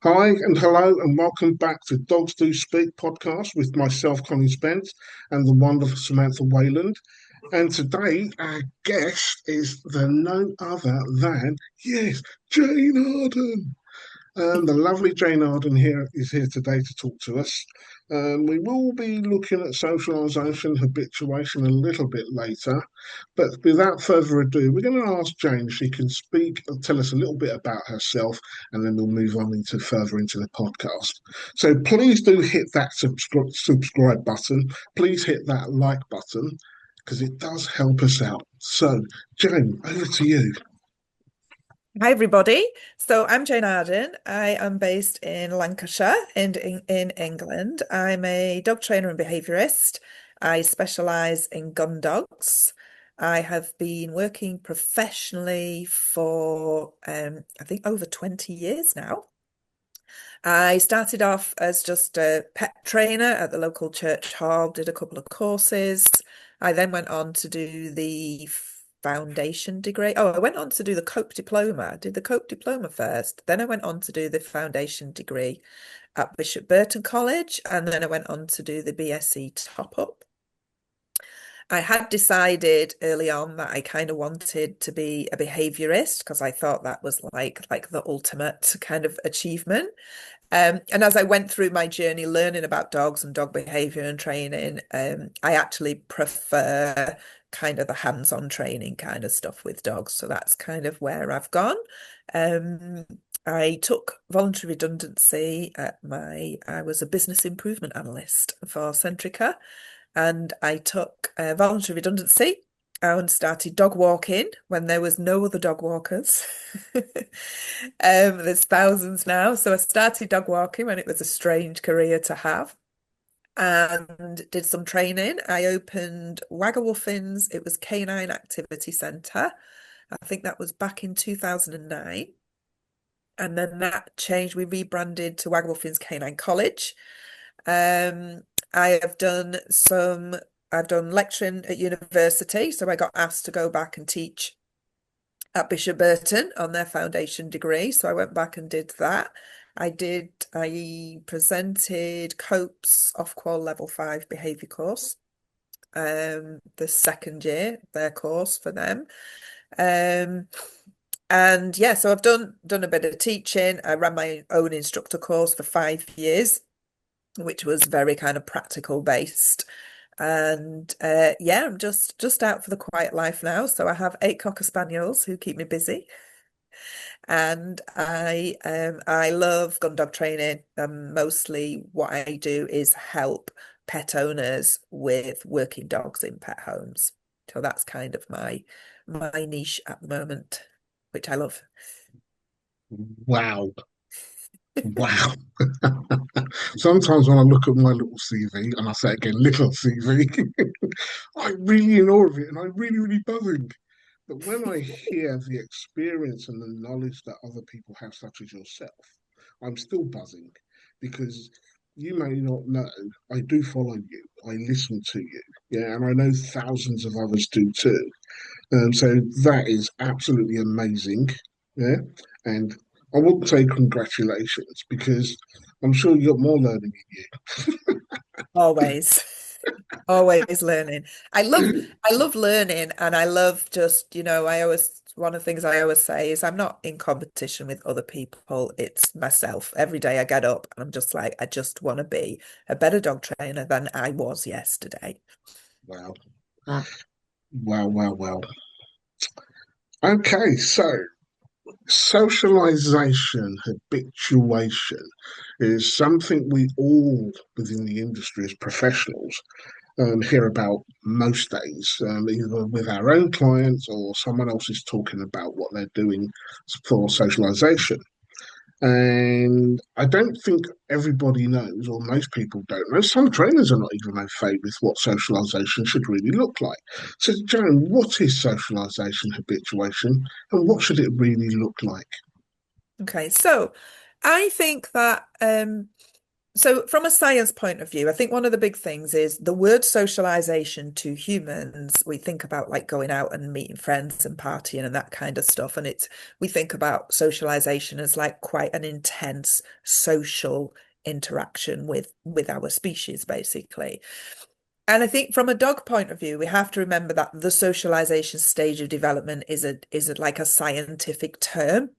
Hi and hello and welcome back to Dogs Do Speak podcast with myself, Colin Spence, and the wonderful Samantha Wayland. And today our guest is the no other than, yes, Jane Arden. The lovely Jane Ardern here is here today to talk to us. We will be looking at socialisation, habituation a little bit later, but without further ado, we're going to ask Jane if she can speak and tell us a little bit about herself, and then we'll move on into further into the podcast. So please do hit that subscribe button. Please hit that like button because it does help us out. So, Jane, over to you. Hi, everybody. So I'm Jane Ardern. I am based in Lancashire in England. I'm a dog trainer and behaviourist. I specialise in gun dogs. I have been working professionally for, I think, over 20 years now. I started off as just a pet trainer at the local church hall, did a couple of courses. I then went on to do the foundation degree. Oh, I went on to do the Cope diploma. I did the Cope diploma first. Then I went on to do the foundation degree at Bishop Burton College. And then I went on to do the BSc top-up. I had decided early on that I kind of wanted to be a behaviorist because I thought that was like the ultimate kind of achievement. And as I went through my journey learning about dogs and dog behavior and training, I actually prefer kind of the hands-on training kind of stuff with dogs. So that's kind of where I've gone. Um, I took voluntary redundancy I was a business improvement analyst for Centrica, and I took voluntary redundancy and started dog walking when there was no other dog walkers. There's thousands now. So I started dog walking when it was a strange career to have and did some training. I opened Waggawuffins. It was Canine Activity Centre. I think that was back in 2009. And then that changed. We rebranded to Waggawuffins Canine College. Um, I have done I've done lecturing at university, so I got asked to go back and teach at Bishop Burton on their foundation degree. So I went back and did that. I presented Cope's off-qual level 5 behaviour course, the second year, their course for them. And yeah, so I've done a bit of teaching. I ran my own instructor course for 5 years, which was very kind of practical based. And yeah, I'm just out for the quiet life now. So I have 8 Cocker Spaniels who keep me busy. And I love gun dog training. Mostly what I do is help pet owners with working dogs in pet homes. So that's kind of my niche at the moment, which I love. Wow. Wow. Sometimes when I look at my little CV, and I say again, little CV, I'm really in awe of it and I'm really, really buzzing. But when I hear the experience and the knowledge that other people have, such as yourself, I'm still buzzing because you may not know, I do follow you, I listen to you, yeah, and I know thousands of others do too. So that is absolutely amazing, yeah, and I wouldn't say congratulations because I'm sure you got more learning Always. Always learning. I love learning, and I love just, I always one of the things I always say is I'm not in competition with other people. It's myself. Every day I get up and I'm just like, I just want to be a better dog trainer than I was yesterday. Wow. Wow, wow, wow. Okay, so socialization, habituation is something we all within the industry as professionals hear about most days, either with our own clients or someone else is talking about what they're doing for socialization. And I don't think everybody knows, or most people don't know. Some trainers are not even au fait with what socialization should really look like. So, Joan, what is socialization habituation and what should it really look like? Okay, so I think that So, from a science point of view, I think one of the big things is the word socialization to humans. We think about like going out and meeting friends and partying and that kind of stuff. And we think about socialization as like quite an intense social interaction with our species, basically. And I think from a dog point of view, we have to remember that the socialization stage of development is like a scientific term,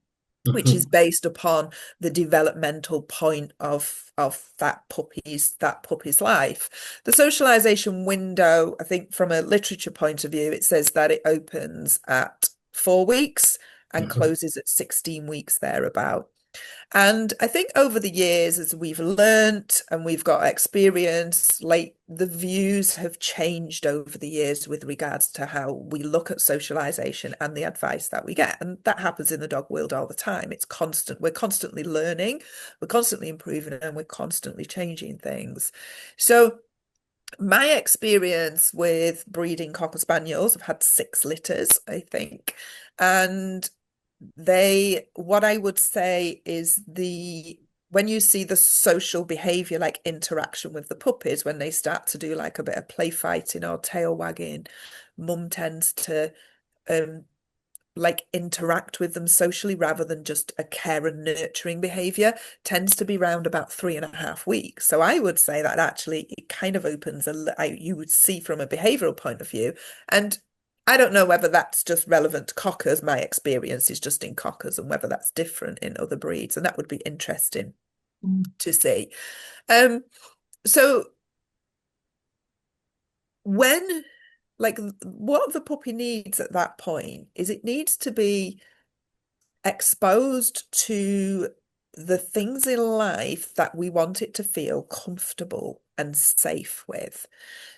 which is Mhm. based upon the developmental point of that puppy's life. The socialization window, I think from a literature point of view, it says that it opens at 4 weeks and Mhm. closes at 16 weeks thereabout. And I think over the years, as we've learnt and we've got experience, like the views have changed over the years with regards to how we look at socialization and the advice that we get. And that happens in the dog world all the time. It's constant. We're constantly learning, we're constantly improving, and we're constantly changing things. So my experience with breeding Cocker Spaniels, I've had 6 litters, I think. And what I would say is when you see the social behavior, like interaction with the puppies, when they start to do like a bit of play fighting or tail wagging, mum tends to um like interact with them socially rather than just a care and nurturing behavior, tends to be around about 3.5 weeks. So I would say that actually it kind of opens you would see from a behavioral point of view. And I don't know whether that's just relevant to cockers. My experience is just in cockers, and whether that's different in other breeds. And that would be interesting to see. Um, so when like what the puppy needs at that point is it needs to be exposed to the things in life that we want it to feel comfortable and safe with.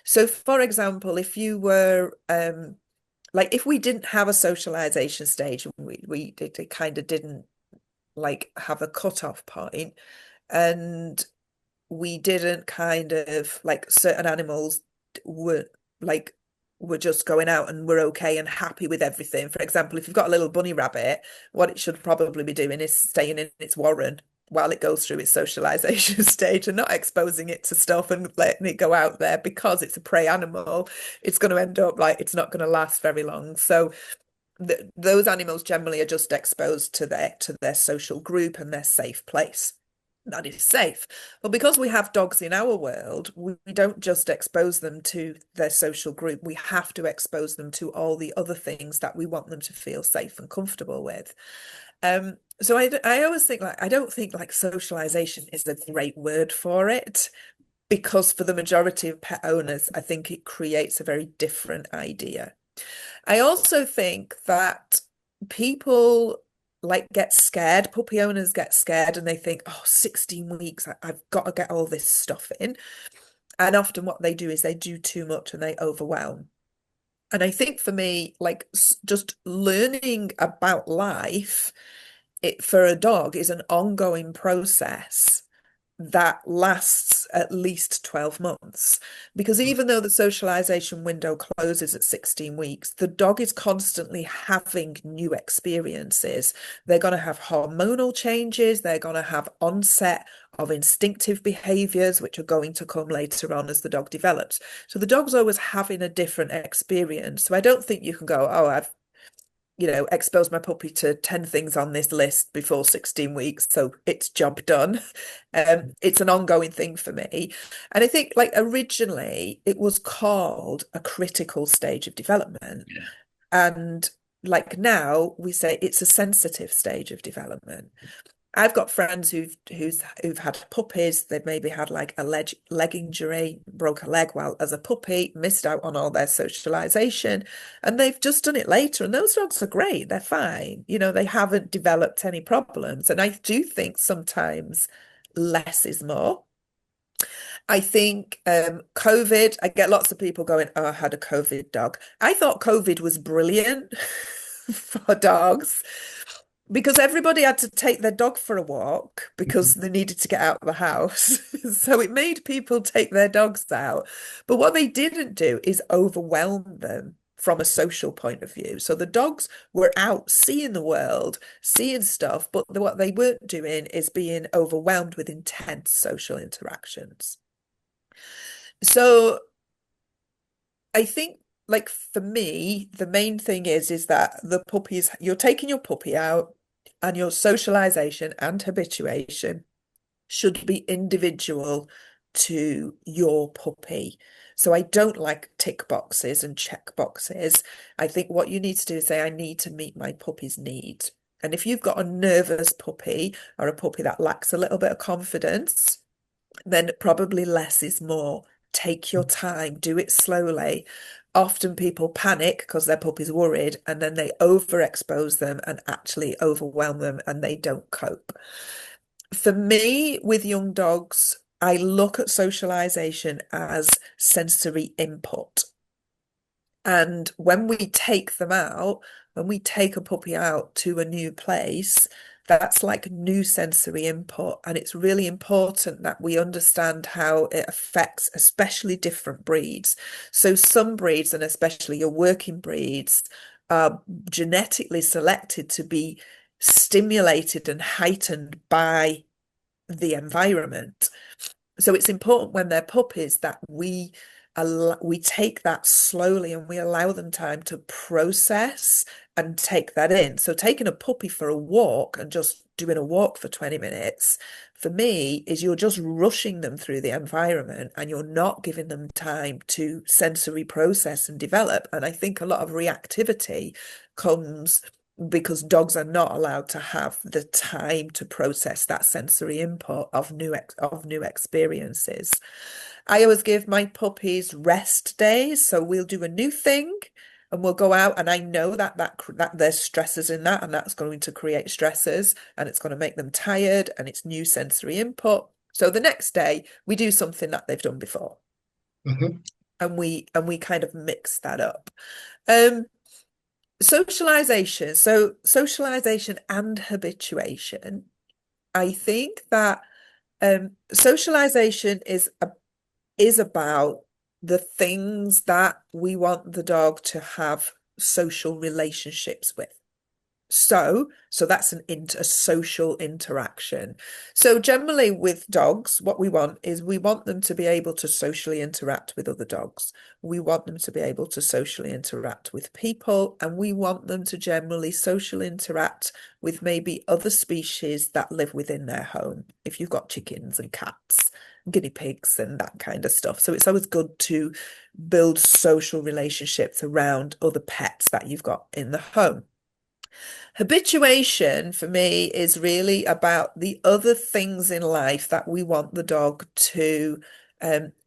So, for example, if you were like if we didn't have a socialization stage and we it kind of didn't like have a cutoff point, and we didn't kind of like certain animals were like we're just going out and we're okay and happy with everything. For example, if you've got a little bunny rabbit, what it should probably be doing is staying in its warren while it goes through its socialization stage and not exposing it to stuff and letting it go out there, because it's a prey animal. It's going to end up like it's not going to last very long. So those animals generally are just exposed to their social group and their safe place. That is safe. Well, because we have dogs in our world, we don't just expose them to their social group. We have to expose them to all the other things that we want them to feel safe and comfortable with. So I always think like I don't think like socialization is a great word for it, because for the majority of pet owners, I think it creates a very different idea. I also think that people like get scared, puppy owners get scared and they think, oh, 16 weeks, I've got to get all this stuff in. And often what they do is they do too much and they overwhelm. And I think for me, like just learning about life, it for a dog is an ongoing process that lasts at least 12 months. Because even though the socialization window closes at 16 weeks, the dog is constantly having new experiences. They're going to have hormonal changes, they're going to have onset of instinctive behaviors, which are going to come later on as the dog develops. So the dog's always having a different experience. So I don't think you can go, oh, I've expose my puppy to 10 things on this list before 16 weeks, so it's job done. It's an ongoing thing for me. And I think like originally it was called a critical stage of development. Yeah. And like now we say it's a sensitive stage of development. I've got friends who've had puppies. They've maybe had like a leg injury, broke a leg while as a puppy, missed out on all their socialization, and they've just done it later. And those dogs are great. They're fine. They haven't developed any problems. And I do think sometimes less is more. I think COVID, I get lots of people going, oh, I had a COVID dog. I thought COVID was brilliant for dogs, because everybody had to take their dog for a walk because they needed to get out of the house. So it made people take their dogs out. But what they didn't do is overwhelm them. from a social point of view. So the dogs were out seeing the world, seeing stuff, but what they weren't doing is being overwhelmed with intense social interactions. So I think, like, for me, the main thing is that the puppies, you're taking your puppy out, and your socialization and habituation should be individual to your puppy. So I don't like tick boxes and check boxes. I think what you need to do is say, I need to meet my puppy's needs. And if you've got a nervous puppy or a puppy that lacks a little bit of confidence, then probably less is more. Take your time, do it slowly. Often people panic because their puppy's worried, and then they overexpose them and actually overwhelm them, and they don't cope. For me, with young dogs, I look at socialization as sensory input. And when we take them out, when we take a puppy out to a new place, that's like new sensory input. And it's really important that we understand how it affects, especially different breeds. So some breeds, and especially your working breeds, are genetically selected to be stimulated and heightened by the environment. So it's important when they're puppies that we take that slowly, and we allow them time to process and take that in. So taking a puppy for a walk and just doing a walk for 20 minutes, for me, is you're just rushing them through the environment, and you're not giving them time to sensory process and develop. And I think a lot of reactivity comes because dogs are not allowed to have the time to process that sensory input of new experiences. I always give my puppies rest days, so we'll do a new thing and we'll go out, and I know that there's stresses in that, and that's going to create stresses, and it's going to make them tired, and it's new sensory input. So the next day we do something that they've done before. Mm-hmm. And we kind of mix that up. Socialization. So socialization and habituation. I think that socialization is about the things that we want the dog to have social relationships with. So that's a social interaction. So generally with dogs, what we want is we want them to be able to socially interact with other dogs. We want them to be able to socially interact with people, and we want them to generally socially interact with maybe other species that live within their home. If you've got chickens and cats, guinea pigs and that kind of stuff. So it's always good to build social relationships around other pets that you've got in the home. Habituation for me is really about the other things in life that we want the dog to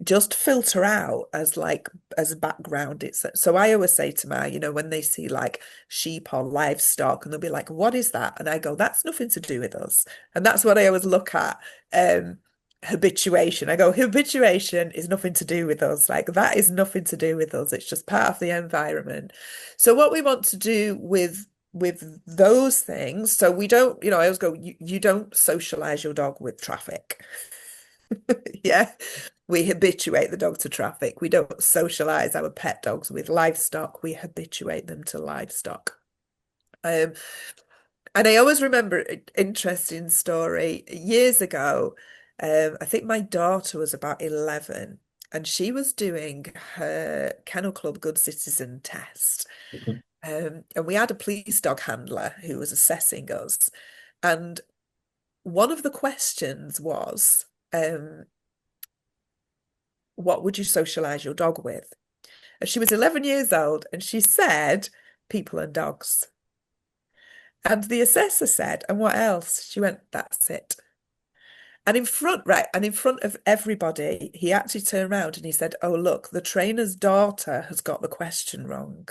just filter out as background. So I always say to my, when they see like sheep or livestock, and they'll be like, what is that? And I go, that's nothing to do with us. And that's what I always look at. Habituation. I go, habituation is nothing to do with us. Like, that is nothing to do with us. It's just part of the environment. So what we want to do with those things, so we don't, I always go, you don't socialize your dog with traffic. Yeah, we habituate the dog to traffic. We don't socialize our pet dogs with livestock. We habituate them to livestock. And I always remember an interesting story years ago. I think my daughter was about 11, and she was doing her Kennel Club Good Citizen test. And we had a police dog handler who was assessing us. And one of the questions was, what would you socialize your dog with? And she was 11 years old, and she said, people and dogs. And the assessor said, and what else? She went, that's it. And in front of everybody, he actually turned around and he said, oh, look, the trainer's daughter has got the question wrong.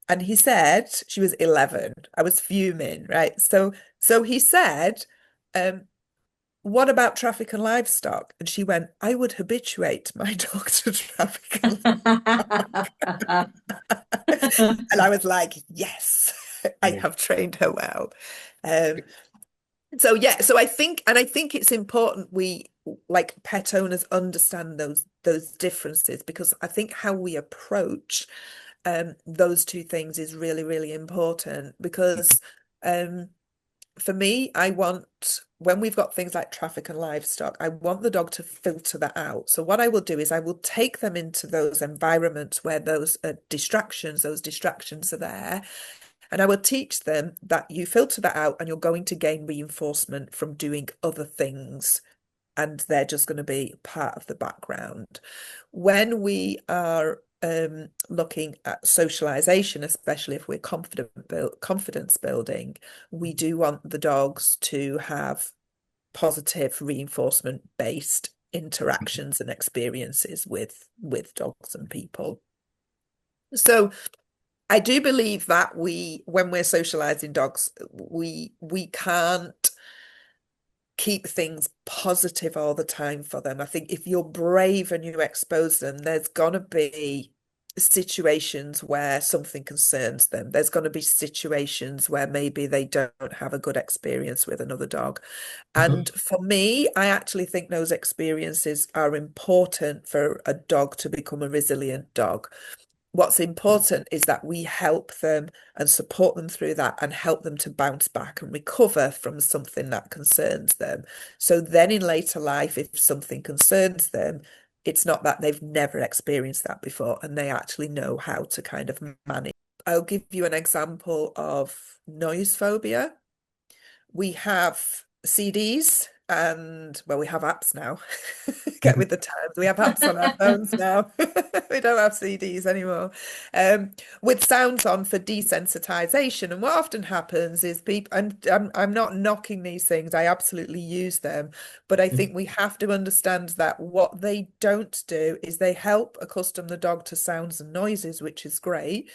And he said, she was 11. I was fuming, right? So he said, what about traffic and livestock? And she went, I would habituate my dog to traffic and livestock. And I was like, yes, I have trained her well. So I think it's important we, like, pet owners, understand those differences, because I think how we approach those two things is really, really important. Because for me, I want, when we've got things like traffic and livestock, I want the dog to filter that out. So what I will do is I will take them into those environments where those distractions are there. And I will teach them that you filter that out and you're going to gain reinforcement from doing other things. And they're just going to be part of the background. When we are looking at socialization, especially if we're confidence building, we do want the dogs to have positive reinforcement based interactions and experiences with dogs and people. So I do believe that when we're socializing dogs, we can't keep things positive all the time for them. I think if you're brave and you expose them, there's gonna be situations where something concerns them. There's going to be situations where maybe they don't have a good experience with another dog. And for me, I actually think those experiences are important for a dog to become a resilient dog. What's important is that we help them and support them through that and help them to bounce back and recover from something that concerns them. So then in later life, if something concerns them, it's not that they've never experienced that before and they actually know how to kind of manage. I'll give you an example of noise phobia. We have CDs and, well, we have apps now. Get with the times. We have apps on our phones now. We don't have CDs anymore. With sounds on for desensitization. And what often happens is people, and I'm not knocking these things, I absolutely use them, but I think we have to understand that what they don't do is they help accustom the dog to sounds and noises, which is great.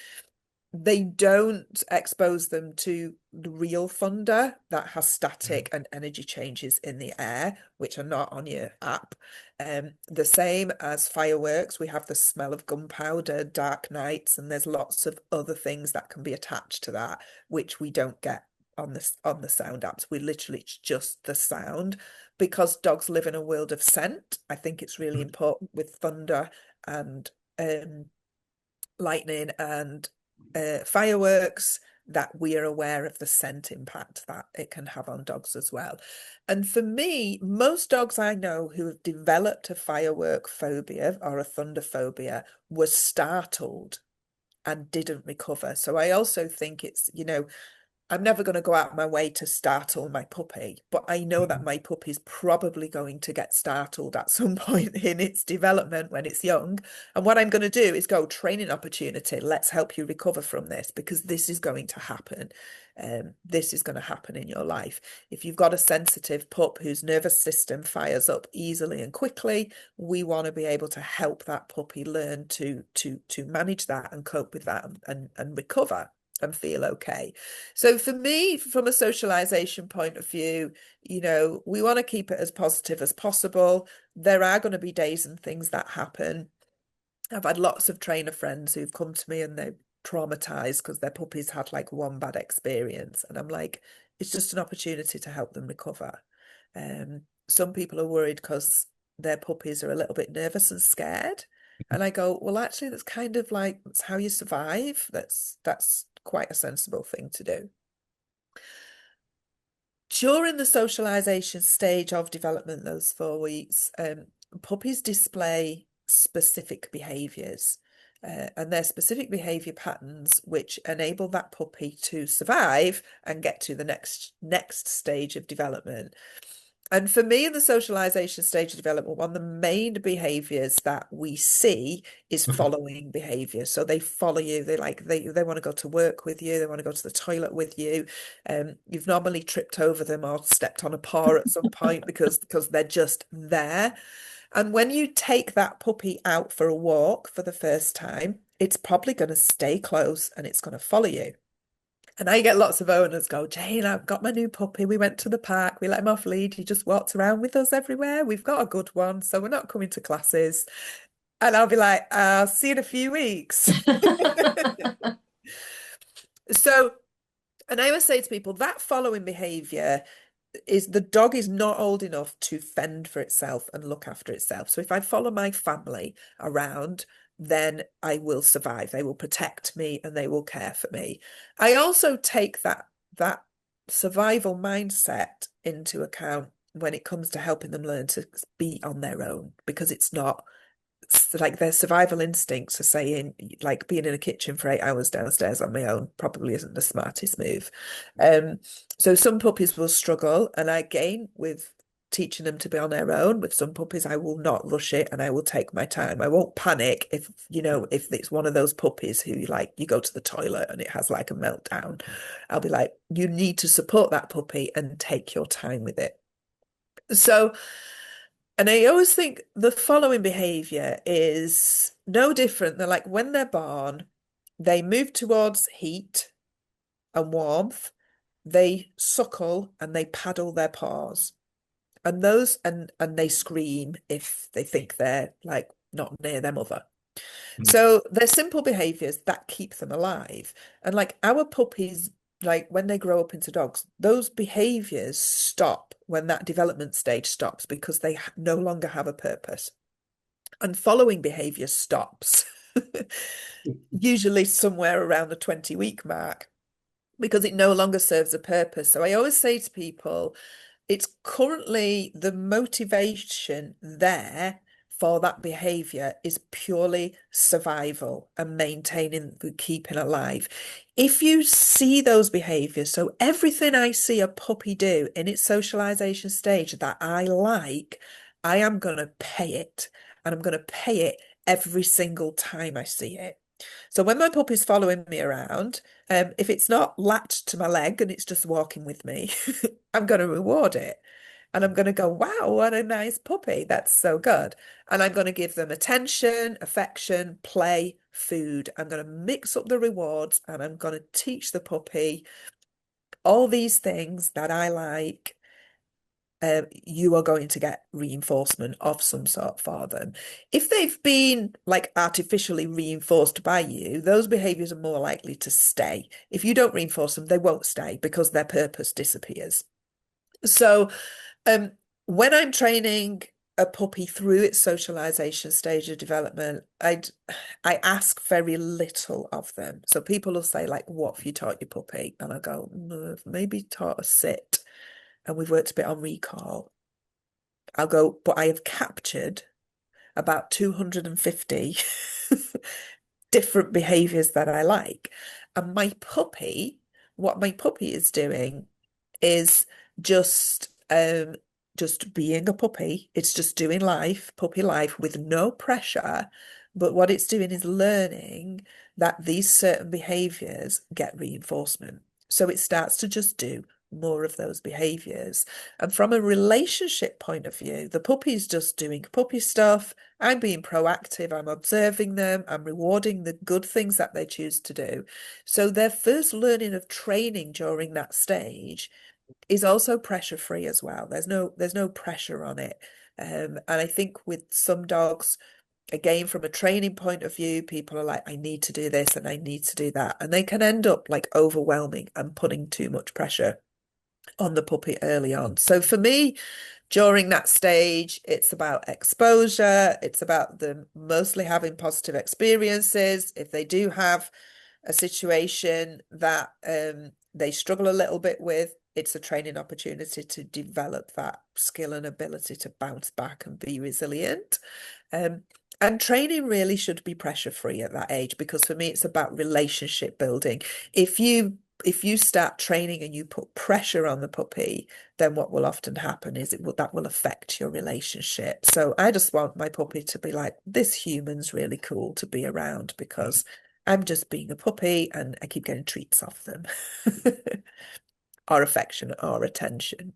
They don't expose them to the real thunder that has static and energy changes in the air, which are not on your app. The same as fireworks, we have the smell of gunpowder, dark nights, and there's lots of other things that can be attached to that, which we don't get on the sound apps. We literally, it's just the sound. Because dogs live in a world of scent, I think it's really important with thunder and lightning and fireworks that we are aware of the scent impact that it can have on dogs as well. And for me, most dogs I know who have developed a firework phobia or a thunder phobia were startled and didn't recover. So I also think it's, I'm never going to go out of my way to startle my puppy, but I know that my puppy is probably going to get startled at some point in its development when it's young. And what I'm going to do is go, training opportunity. Let's help you recover from this, because this is going to happen. This is going to happen in your life. If you've got a sensitive pup whose nervous system fires up easily and quickly, we want to be able to help that puppy learn to manage that and cope with that and recover and feel okay. So for me, from a socialization point of view, we want to keep it as positive as possible. There are going to be days and things that happen. I've had lots of trainer friends who've come to me and they're traumatized because their puppies had like one bad experience. And I'm like, it's just an opportunity to help them recover. Some people are worried because their puppies are a little bit nervous and scared. And I go, well, actually, that's kind of like, that's how you survive. That's quite a sensible thing to do. During the socialization stage of development, those 4 weeks, puppies display specific behaviors. And they're specific behavior patterns which enable that puppy to survive and get to the next stage of development. And for me, in the socialization stage of development, one of the main behaviors that we see is following behavior. So they follow you. They want to go to work with you. They want to go to the toilet with you. You've normally tripped over them or stepped on a paw at some point because they're just there. And when you take that puppy out for a walk for the first time, it's probably going to stay close and it's going to follow you. And I get lots of owners go, Jane, I've got my new puppy. We went to the park. We let him off lead. He just walked around with us everywhere. We've got a good one. So we're not coming to classes. And I'll be like, I'll see you in a few weeks. So, and I always say to people that following behavior is the dog is not old enough to fend for itself and look after itself. So if I follow my family around, then I will survive. They will protect me and they will care for me. I also take that survival mindset into account when it comes to helping them learn to be on their own, because it's not like their survival instincts are saying, like, being in a kitchen for 8 hours downstairs on my own probably isn't the smartest move. So some puppies will struggle, and again, with teaching them to be on their own, with some puppies I will not rush it and I will take my time. I won't panic if, if it's one of those puppies who, like, you go to the toilet and it has like a meltdown. I'll be like, you need to support that puppy and take your time with it. So, and I always think the following behavior is no different. They're like, when they're born, they move towards heat and warmth, they suckle and they paddle their paws. And they scream if they think they're like not near their mother. So they're simple behaviors that keep them alive. And like our puppies, like when they grow up into dogs, those behaviors stop when that development stage stops because they no longer have a purpose. And following behavior stops, usually somewhere around the 20-week mark, because it no longer serves a purpose. So I always say to people, it's currently the motivation there for that behavior is purely survival and maintaining, keeping alive. If you see those behaviors, so everything I see a puppy do in its socialization stage that I like, I am going to pay it, and I'm going to pay it every single time I see it. So when my puppy's following me around, if it's not latched to my leg and it's just walking with me, I'm going to reward it. And I'm going to go, wow, what a nice puppy. That's so good. And I'm going to give them attention, affection, play, food. I'm going to mix up the rewards, and I'm going to teach the puppy all these things that I like. You are going to get reinforcement of some sort for them. If they've been like artificially reinforced by you, those behaviors are more likely to stay. If you don't reinforce them, they won't stay because their purpose disappears. So when I'm training a puppy through its socialization stage of development, I ask very little of them. So people will say, like, what have you taught your puppy? And I go, maybe taught a sit, and we've worked a bit on recall. I'll go, but I have captured about 250 different behaviors that I like. And what my puppy is doing is just being a puppy. It's just doing life, puppy life, with no pressure. But what it's doing is learning that these certain behaviors get reinforcement. So it starts to just do more of those behaviors. And from a relationship point of view, the puppy's just doing puppy stuff. I'm being proactive. I'm observing them. I'm rewarding the good things that they choose to do. So their first learning of training during that stage is also pressure free as well. There's no pressure on it. And I think with some dogs, again, from a training point of view, people are like, I need to do this and I need to do that. And they can end up like overwhelming and putting too much pressure on the puppy early on. So for me, during that stage, it's about exposure. It's about them mostly having positive experiences. If they do have a situation that they struggle a little bit with, it's a training opportunity to develop that skill and ability to bounce back and be resilient. And training really should be pressure free at that age, because for me, it's about relationship building. If you start training and you put pressure on the puppy, then what will often happen is that will affect your relationship. So I just want my puppy to be like, this human's really cool to be around because I'm just being a puppy and I keep getting treats off them. Or affection or attention.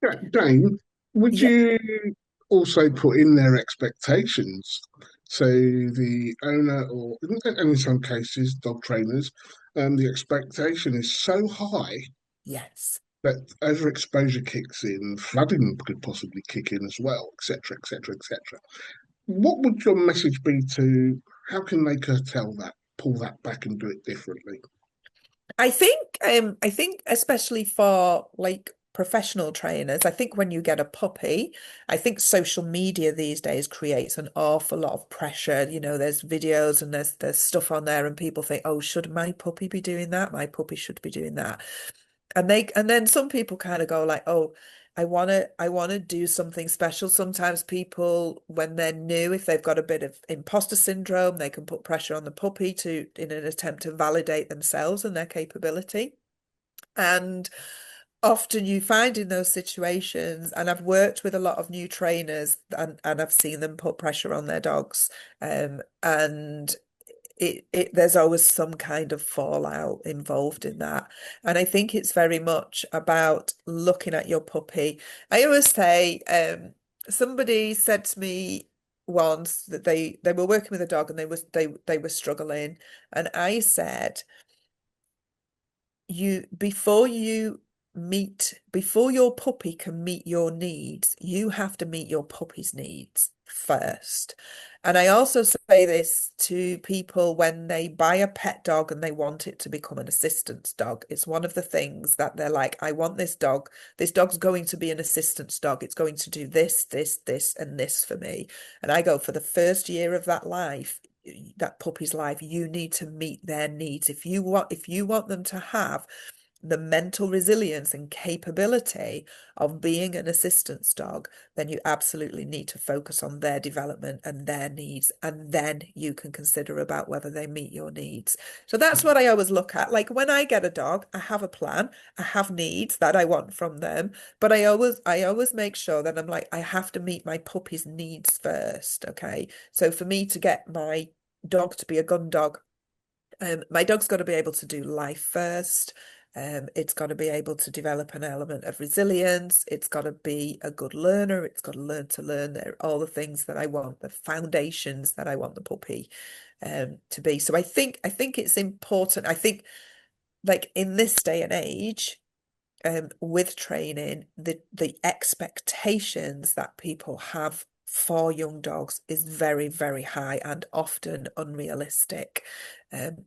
Yeah, Jane, would Yeah. you also put in their expectations? So the owner, or and in some cases, dog trainers, the expectation is so high Yes. that overexposure kicks in, flooding could possibly kick in as well, etc., etc., etc. What would your message be to how can they curtail that, pull that back, and do it differently? I think especially for like professional trainers. I think when you get a puppy, I think social media these days creates an awful lot of pressure. You know, there's videos and there's stuff on there and people think, oh, should my puppy be doing that? My puppy should be doing that. And then some people kind of go like, oh, I want to do something special. Sometimes people, when they're new, if they've got a bit of imposter syndrome, they can put pressure on the puppy to in an attempt to validate themselves and their capability. And often you find in those situations, and I've worked with a lot of new trainers and I've seen them put pressure on their dogs. And there's always some kind of fallout involved in that. And I think it's very much about looking at your puppy. I always say, somebody said to me once that they were working with a dog and they were struggling, and I said, before your puppy can meet your needs, you have to meet your puppy's needs first. And I also say this to people when they buy a pet dog and they want it to become an assistance dog. It's one of the things that they're like, I want this dog. This dog's going to be an assistance dog. It's going to do this, this, this, and this for me. And I go, for the first year of that puppy's life, you need to meet their needs. If you want them to have the mental resilience and capability of being an assistance dog, then you absolutely need to focus on their development and their needs, and then you can consider about whether they meet your needs. So that's what I always look at. Like when I get a dog, I have a plan, I have needs that I want from them, but I always make sure that I'm like, I have to meet my puppy's needs first. Okay. So for me to get my dog to be a gun dog, my dog's got to be able to do life first. It's got to be able to develop an element of resilience. It's got to be a good learner. It's got to learn all the things that I want, the foundations that I want the puppy to be. So I think it's important. I think like in this day and age, with training, the expectations that people have for young dogs is very, very high and often unrealistic. And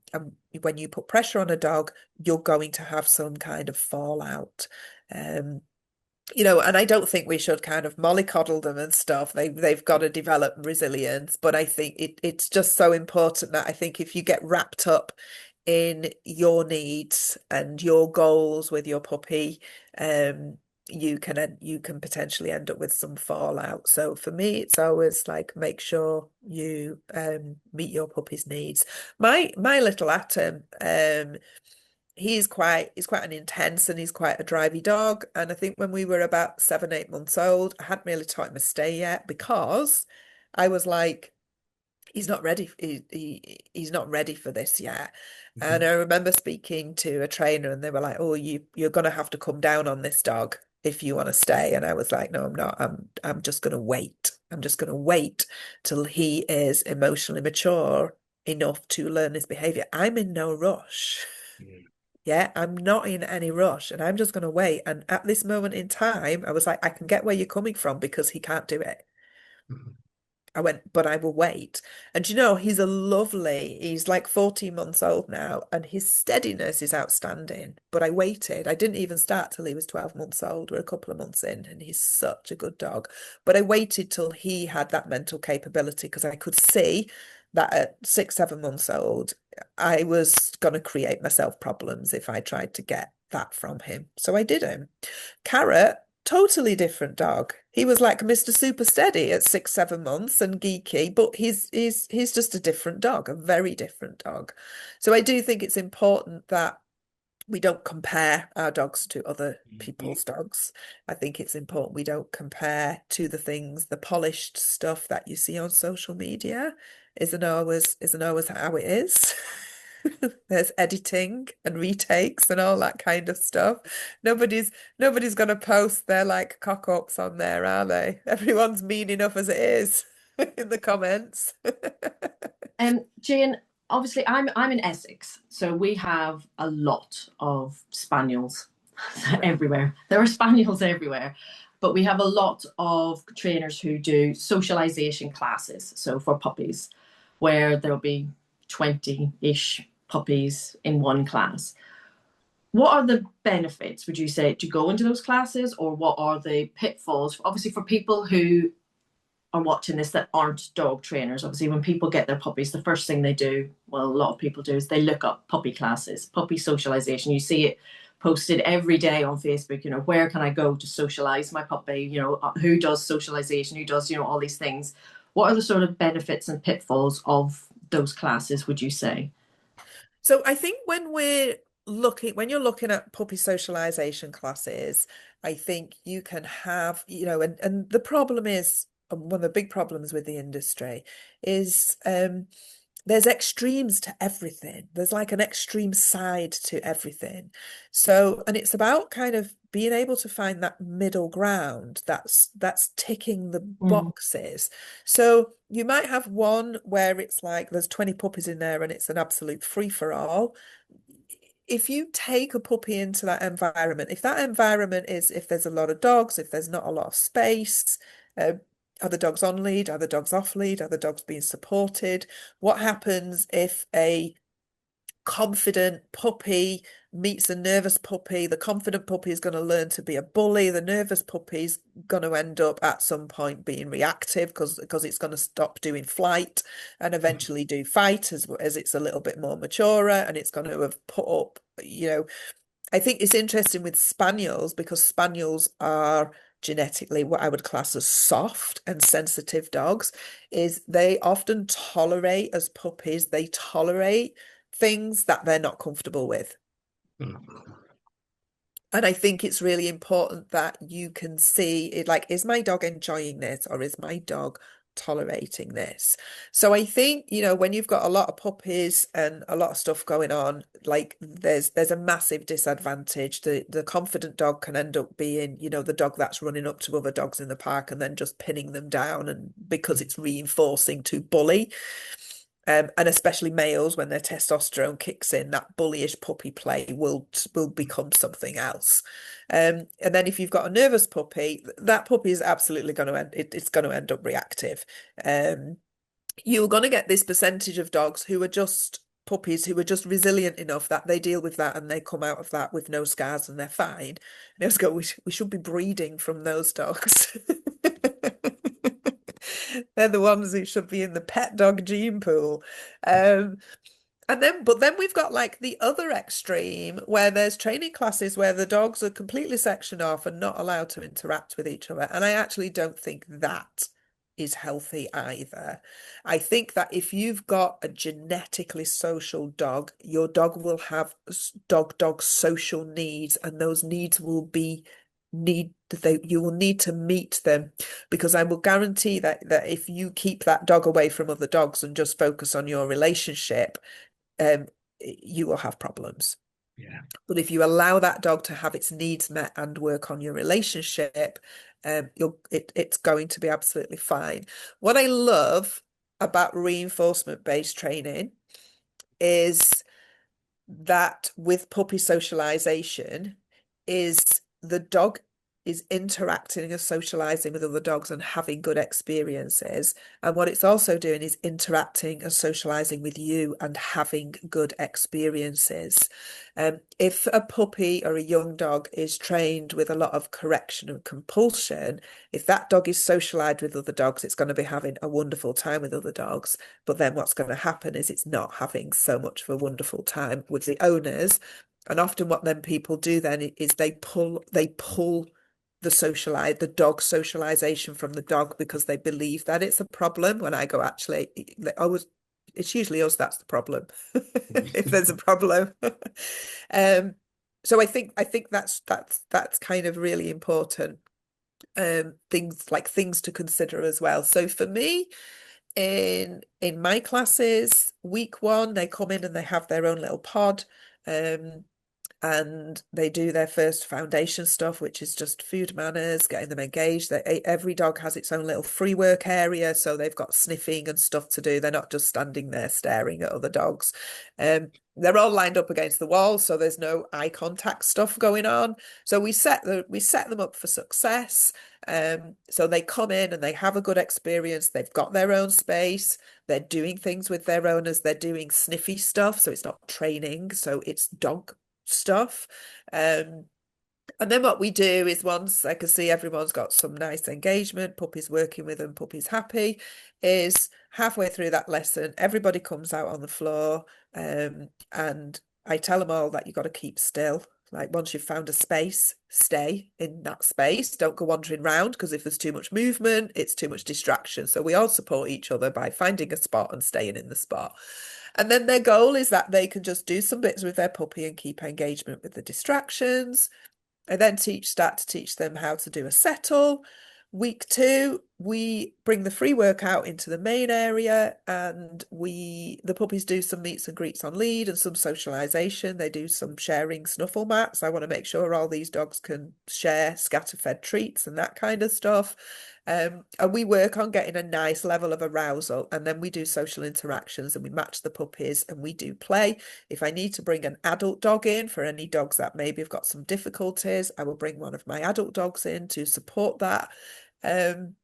when you put pressure on a dog, you're going to have some kind of fallout. And I don't think we should kind of mollycoddle them and stuff. They've got to develop resilience, but I think it's just so important that I think if you get wrapped up in your needs and your goals with your puppy, you can potentially end up with some fallout. So for me, it's always like make sure you meet your puppy's needs. My little Atom, he's quite an intense and he's quite a drivey dog. And I think when we were about 7, 8 months old, I hadn't really taught him to stay yet because I was like, he's not ready. He's not ready for this yet. And I remember speaking to a trainer and they were like, oh, you're gonna have to come down on this dog if you want to stay. And I was like, no, I'm not. I'm just gonna wait. I'm just gonna wait till he is emotionally mature enough to learn his behavior. I'm in no rush. Yeah, I'm not in any rush and I'm just going to wait. And at this moment in time, I was like, I can get where you're coming from because he can't do it. I went, but I will wait. And he's he's like 14 months old now, and his steadiness is outstanding. But I waited. I didn't even start till he was 12 months old. We're a couple of months in, and he's such a good dog. But I waited till he had that mental capability because I could see that at 6, 7 months old, I was going to create myself problems if I tried to get that from him. So I didn't. Carrot, totally different dog. He was like Mr. Super Steady at 6, 7 months and geeky, but he's just a different dog, a very different dog. So I do think it's important that we don't compare our dogs to other people's dogs. I think it's important we don't compare to the polished stuff that you see on social media isn't always how it is. There's editing and retakes and all that kind of stuff. Nobody's gonna post their like cock-ups on there, are they? Everyone's mean enough as it is in the comments. Jane, obviously I'm in Essex, so we have a lot of spaniels everywhere. There are spaniels everywhere, but we have a lot of trainers who do socialization classes, so for puppies, where there'll be 20-ish puppies in one class. What are the benefits, would you say, to go into those classes, or what are the pitfalls? Obviously, for people who are watching this that aren't dog trainers, obviously, when people get their puppies, the first thing they do, well, a lot of people do, is they look up puppy classes, puppy socialization. You see it posted every day on Facebook, where can I go to socialize my puppy? Who does socialization? Who does, all these things? What are the sort of benefits and pitfalls of those classes, would you say? So I think when you're looking at puppy socialization classes, I think you can have, and the problem is, one of the big problems with the industry is there's extremes to everything. There's like an extreme side to everything. So, and it's about kind of being able to find that middle ground that's ticking the boxes. So you might have one where it's like there's 20 puppies in there and it's an absolute free for all. If you take a puppy into that environment, if that environment is, if there's a lot of dogs, if there's not a lot of space, are the dogs on lead? Are the dogs off lead? Are the dogs being supported? What happens if a confident puppy meets a nervous puppy? The confident puppy is going to learn to be a bully. The nervous puppy is going to end up at some point being reactive because it's going to stop doing flight and eventually do fight as it's a little bit more maturer, and it's going to have put up, I think it's interesting with spaniels because spaniels are genetically what I would class as soft and sensitive dogs, is they often tolerate, as puppies, they tolerate things that they're not comfortable with. And I think it's really important that you can see it, like, is my dog enjoying this, or is my dog tolerating this? So I think, when you've got a lot of puppies and a lot of stuff going on, like there's a massive disadvantage. The confident dog can end up being, the dog that's running up to other dogs in the park and then just pinning them down, and because it's reinforcing to bully. And especially males, when their testosterone kicks in, that bullyish puppy play will become something else. And then if you've got a nervous puppy, that puppy is absolutely going to it's going to end up reactive. You're going to get this percentage of dogs who are just puppies who are just resilient enough that they deal with that and they come out of that with no scars and they're fine. And I was going, we should be breeding from those dogs. They're the ones who should be in the pet dog gene pool. But then we've got like the other extreme where there's training classes where the dogs are completely sectioned off and not allowed to interact with each other. And I actually don't think that is healthy either. I think that if you've got a genetically social dog, your dog will have dog social needs, and those needs will be you will need to meet them, because I will guarantee that if you keep that dog away from other dogs and just focus on your relationship, you will have problems. Yeah. But if you allow that dog to have its needs met and work on your relationship, it's going to be absolutely fine. What I love about reinforcement-based training is that with puppy socialization is the dog is interacting and socializing with other dogs and having good experiences. And what it's also doing is interacting and socializing with you and having good experiences. If a puppy or a young dog is trained with a lot of correction and compulsion, if that dog is socialized with other dogs, it's going to be having a wonderful time with other dogs. But then what's going to happen is it's not having so much of a wonderful time with the owners. And often what then people do then is they pull the dog socialization from the dog because they believe that it's a problem, when I go, actually, it's usually us that's the problem. If there's a problem. So I think that's kind of really important. Things to consider as well. So for me, in my classes, week 1, they come in and they have their own little pod. And they do their first foundation stuff, which is just food manners, getting them engaged. Every dog has its own little free work area, so they've got sniffing and stuff to do. They're not just standing there staring at other dogs. They're all lined up against the wall, so there's no eye contact stuff going on. So we set them up for success. So they come in and they have a good experience. They've got their own space. They're doing things with their owners. They're doing sniffy stuff, so it's not training. So it's dog stuff. And then what we do is, once I can see everyone's got some nice engagement, puppies working with them, puppies happy, is halfway through that lesson, everybody comes out on the floor, and I tell them all that you've got to keep still. Like, once you've found a space, stay in that space. Don't go wandering around, because if there's too much movement, it's too much distraction. So we all support each other by finding a spot and staying in the spot. And then their goal is that they can just do some bits with their puppy and keep engagement with the distractions. I then start to teach them how to do a settle. Week 2, we bring the free workout into the main area, and the puppies do some meets and greets on lead and some socialization. They do some sharing snuffle mats. I want to make sure all these dogs can share scatter-fed treats and that kind of stuff. And we work on getting a nice level of arousal, and then we do social interactions, and we match the puppies, and we do play. If I need to bring an adult dog in for any dogs that maybe have got some difficulties, I will bring one of my adult dogs in to support that. And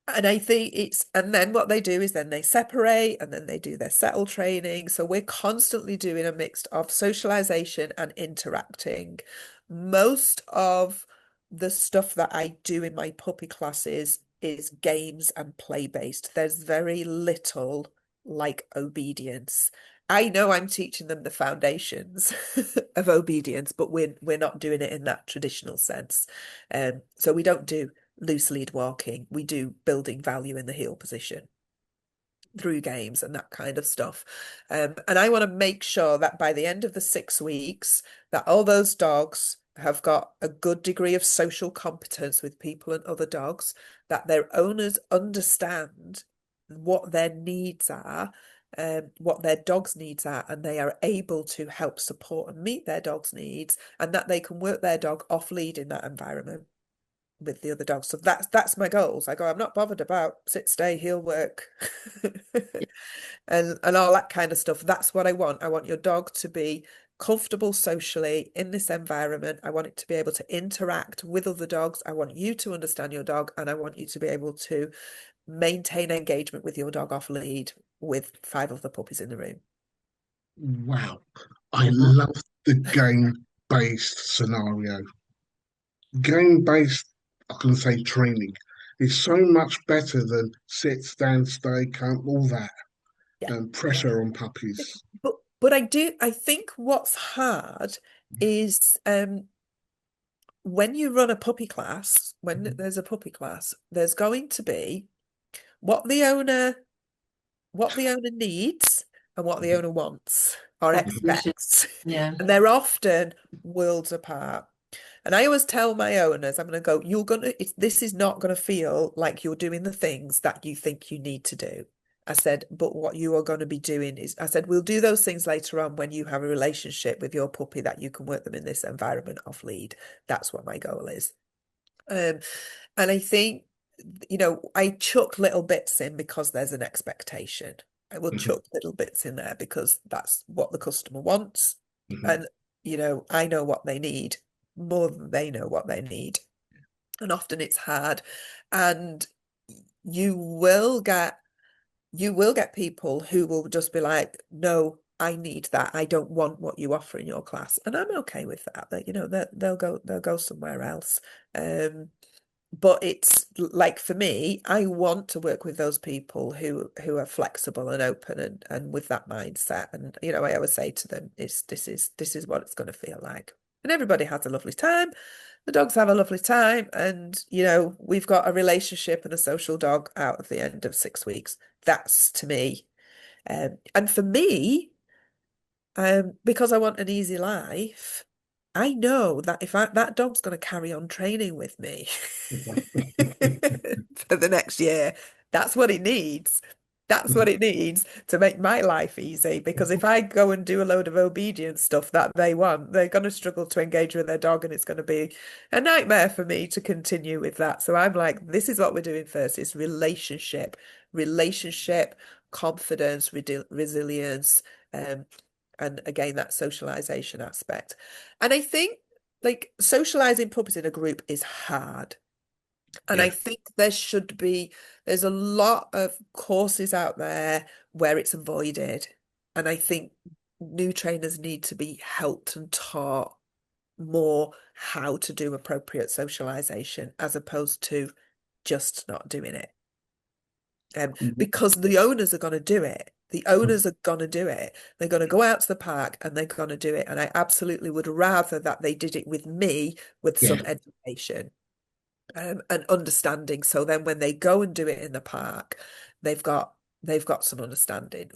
I think and then what they do is then they separate, and then they do their settle training. So we're constantly doing a mix of socialization and interacting. Most of the stuff that I do in my puppy classes is games and play based. There's very little like obedience. I know I'm teaching them the foundations of obedience, but we're not doing it in that traditional sense. So we don't do loose lead walking. We do building value in the heel position through games and that kind of stuff. And I want to make sure that by the end of the 6 weeks, that all those dogs have got a good degree of social competence with people and other dogs, that their owners understand what their needs are, what their dog's needs are, and they are able to help support and meet their dog's needs, and that they can work their dog off lead in that environment with the other dogs. So that's my goals. I go, I'm not bothered about sit, stay, heel work and all that kind of stuff. That's what I want. I want your dog to be comfortable socially in this environment. I want it to be able to interact with other dogs. I want you to understand your dog, and I want you to be able to maintain engagement with your dog off lead with 5 other puppies in the room. Wow. I love the game-based scenario. Game-based, I can say, training is so much better than sit, stand, stay, come, all that, Yeah. and pressure on puppies. But I think what's hard is when you run a puppy class, when there's a puppy class, there's going to be what the owner needs and what the owner wants or expects. Yeah. And they're often worlds apart. And I always tell my owners, I'm going to go, this is not going to feel like you're doing the things that you think you need to do. I said, but what you are going to be doing is, I said, we'll do those things later on when you have a relationship with your puppy that you can work them in this environment off lead. That's what my goal is. And I think, I chuck little bits in because there's an expectation. I will chuck little bits in there because that's what the customer wants. And, I know what they need more than they know what they need. And often it's hard. And you will get people who will just be like, no, I need that. I don't want what you offer in your class. And I'm okay with that. That they'll go somewhere else. But it's like, for me, I want to work with those people who are flexible and open and with that mindset. And I always say to them, this is what it's going to feel like. And everybody has a lovely time. The dogs have a lovely time, and we've got a relationship and a social dog out at the end of 6 weeks. That's to me, and for me, because I want an easy life, I know that if that dog's going to carry on training with me for the next year, that's what it needs. That's what it needs to make my life easy. Because if I go and do a load of obedience stuff that they want, they're going to struggle to engage with their dog, and it's going to be a nightmare for me to continue with that. So I'm like, this is what we're doing first. It's relationship, confidence, resilience, and again, that socialization aspect. And I think like socializing puppies in a group is hard. And I think there's a lot of courses out there where it's avoided. And I think new trainers need to be helped and taught more how to do appropriate socialization as opposed to just not doing it. Because the owners are going to do it. The owners are going to do it. They're going to go out to the park and they're going to do it. And I absolutely would rather that they did it with me with some education and understanding. So then when they go and do it in the park, they've got some understanding.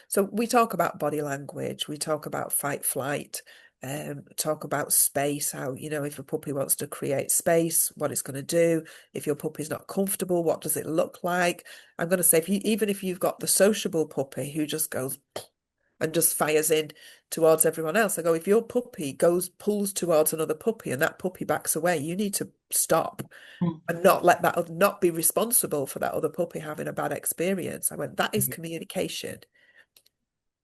So we talk about body language, we talk about fight, flight, talk about space, how, you know, if a puppy wants to create space, what it's going to do. If your puppy's not comfortable, what does it look like? I'm going to say, even if you've got the sociable puppy who just goes and just fires in towards everyone else, I go, if your puppy pulls towards another puppy and that puppy backs away, you need to stop and not be responsible for that other puppy having a bad experience. I went, that is communication.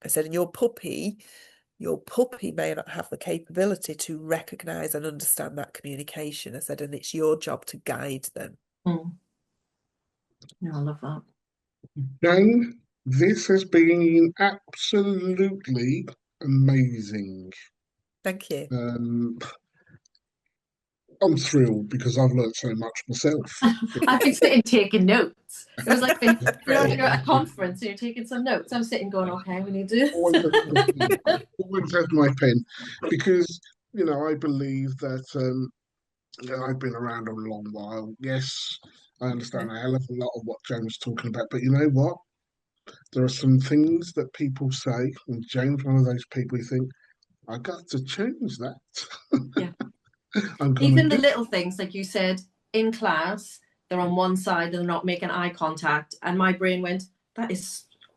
I said, and your puppy may not have the capability to recognize and understand that communication. I said, and it's your job to guide them. No, I love that. Jane, this has been absolutely amazing. Thank you. I'm thrilled because I've learned so much myself. I've been sitting taking notes. It was like you're at a conference and you're taking some notes. I'm sitting going, okay, we need to always have my pen because, you know, I believe that I've been around a long while. Yes, I understand a hell of a lot of what Jane was talking about, but you know what? There are some things that people say, and Jane's one of those people who think, I got to change that. Yeah. Even the little things, like you said, in class, they're on one side, they're not making eye contact. And my brain went,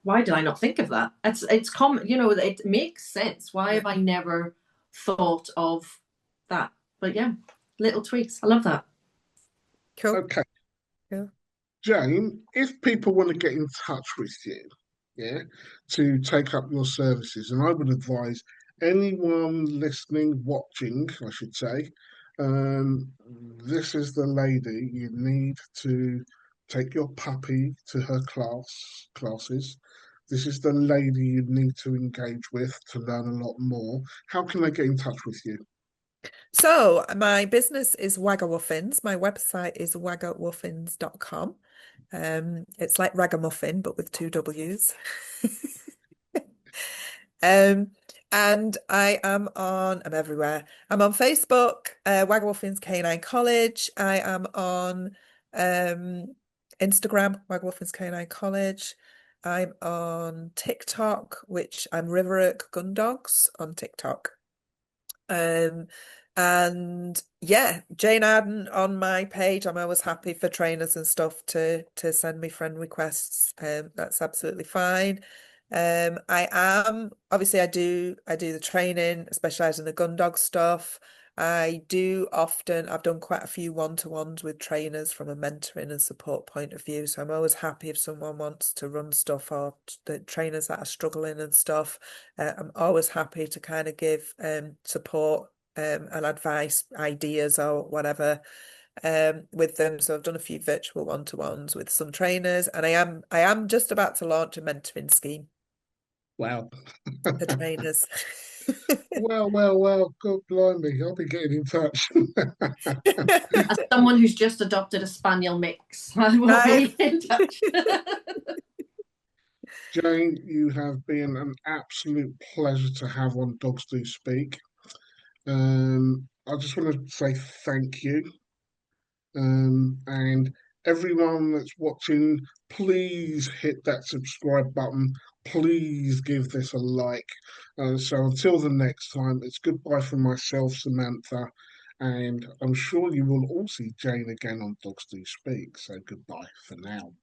why did I not think of that? It's common, you know, it makes sense. Why have I never thought of that? But yeah, little tweaks. I love that. Cool. Okay. Yeah. Jane, if people want to get in touch with you, to take up your services, and I would advise anyone listening, watching, I should say, this is the lady you need to take your puppy to her classes. This is the lady you need to engage with to learn a lot more. How can they get in touch with you? So my business is waggawuffins. My website is waggawuffins.com. It's like ragamuffin, but with 2 W's. And I'm everywhere. I'm on Facebook, Waggawuffins Canine College. I am on Instagram, Waggawuffins Canine College. I'm on TikTok, which I'm Riverrook Gundogs on TikTok. And yeah, Jane Ardern on my page. I'm always happy for trainers and stuff to send me friend requests. That's absolutely fine. I am obviously I do the training, specialize in the gun dog stuff. I've done quite a few one-to-ones with trainers from a mentoring and support point of view. So I'm always happy if someone wants to run stuff or the trainers that are struggling and stuff. I'm always happy to kind of give support and advice, ideas or whatever with them. So I've done a few virtual one-to-ones with some trainers, and I am just about to launch a mentoring scheme. Wow. The trainers. Well, God blimey, I'll be getting in touch. As someone who's just adopted a spaniel mix, I will be in touch. Jane, you have been an absolute pleasure to have on Dogs Do Speak. I just want to say thank you. And everyone that's watching, please hit that subscribe button. Please give this a like. So until the next time, it's goodbye from myself, Samantha, and I'm sure you will all see Jane again on Dogs Do Speak. So goodbye for now.